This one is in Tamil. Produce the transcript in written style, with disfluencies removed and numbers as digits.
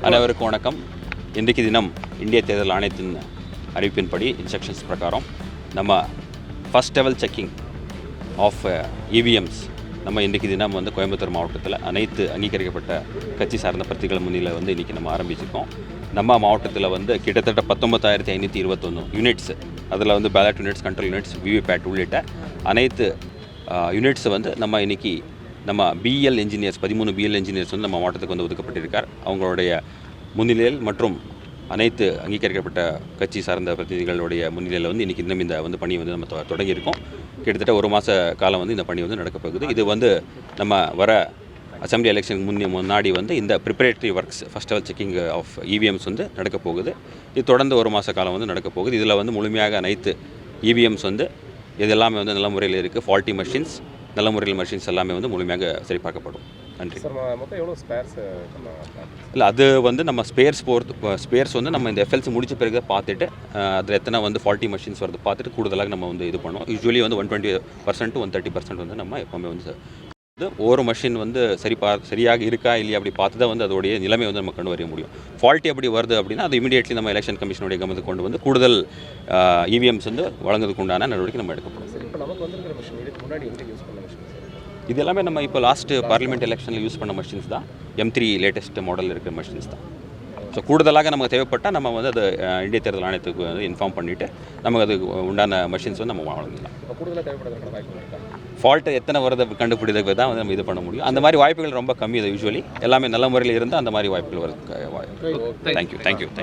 அனைவருக்கும் வணக்கம். இன்றைக்கு தினம் இந்திய தேர்தல் ஆணையத்தின் அறிவிப்பின்படி இன்ஸ்ட்ரக்ஷன்ஸ் பிரகாரம் நம்ம first level checking of EVMs நம்ம இன்றைக்கு தினம் கோயம்புத்தூர் மாவட்டத்தில் அனைத்து அங்கீகரிக்கப்பட்ட கட்சி சார்ந்த பிரதிகள் முன்னிலை இன்றைக்கி நம்ம ஆரம்பிச்சிருக்கோம். நம்ம மாவட்டத்தில் கிட்டத்தட்ட 19,521 யூனிட்ஸ், அதில் ballot units, control units, VVPAT உள்ளிட்ட அனைத்து யூனிட்ஸ் நம்ம இன்றைக்கி நம்ம பிஎல் இன்ஜினியர்ஸ் 13 பிஎல் இன்ஜினியர்ஸ் நம்ம மாவட்டத்துக்கு ஒதுக்கப்பட்டிருக்கார். அவங்களுடைய முன்னிலையில் மற்றும் அனைத்து அங்கீகரிக்கப்பட்ட கட்சி சார்ந்த பிரதிநிதிகளுடைய முன்னிலையில் இன்றைக்கி இன்னும் இந்த பணி நம்ம தொடங்கியிருக்கோம். கிட்டத்தட்ட ஒரு மாத காலம் இந்த பணி நடக்கப்போகுது. இது நம்ம வர அசம்பிளி எலெக்ஷனுக்கு முன்னாடி இந்த preparatory works first level checking of EVMs நடக்க போகுது. இது தொடர்ந்து ஒரு மாத காலம் நடக்க போகுது. இதில் முழுமையாக அனைத்து இவிஎம்ஸ் இது எல்லாமே நல்ல முறையில் இருக்குது. ஃபால்ட்டி மெஷின்ஸ், நல்ல முறையில் மெஷின்ஸ் எல்லாமே முழுமையாக சரிபார்க்கப்படும். நன்றி. மொத்தம் எவ்வளோ ஸ்பேர்ஸ்? இல்லை, அது நம்ம ஸ்பேர்ஸ் நம்ம இந்த எஃப்எல்சி முடிச்ச பிறகு பார்த்துட்டு அதில் எத்தனை ஃபால்ட்டி மெஷின்ஸ் வருது பார்த்துட்டு கூடுதலாக நம்ம இது பண்ணுவோம். யூஸ்வலி 120% to 130% நம்ம எப்போவுமே ஒரு மெஷின் சரியாக இருக்கா இல்லையா அப்படி பார்த்து தான் அதோடைய நிலைமை நம்ம கொண்டு வர முடியும். ஃபால்ட்டி அப்படி வருது அப்படின்னா அது இமீடியட்லி நம்ம எலெக்ஷன் கமிஷனுடைய கவனத்துக்கு கொண்டு கூடுதல் இவிஎம்ஸ் வழங்குறதுக்கு உண்டான நடவடிக்கை நம்ம எடுக்கப்படும். இப்போ நமக்கு வந்திருக்கிற மெஷின் இதுக்கு முன்னாடி எங்கே யூஸ் பண்ண மெஷின்? இது எல்லாமே நம்ம இப்போ லாஸ்ட் பார்லிமெண்ட் எலெக்ஷனில் யூஸ் பண்ண மெஷின்ஸ் தான். M3 லேட்டஸ்ட் மாடல் இருக்கிற மெஷின்ஸ் தான். ஸோ கூடுதலாக நமக்கு தேவைப்பட்டால் நம்ம அது இந்திய தேர்தல் ஆணையத்துக்கு இன்ஃபார்ம் பண்ணிவிட்டு நமக்கு அதுக்கு உண்டான மெஷின்ஸ் நம்ம வழங்கலாம். கூடுதலாக தேவைப்படுறதுக்கான வாய்ப்பு இருக்கா? ஃபால்ட்டு எத்தனை வருது கண்டுபிடிக்கிறதுக்கு தான் நம்ம இது பண்ண முடியும். அந்த மாதிரி வாய்ப்புகள் ரொம்ப கம்மி. அது யூஸ்வலி எல்லாமே நல்ல முறையில் இருந்தால் அந்த மாதிரி வாய்ப்புகள் வருது. தேங்க்யூ.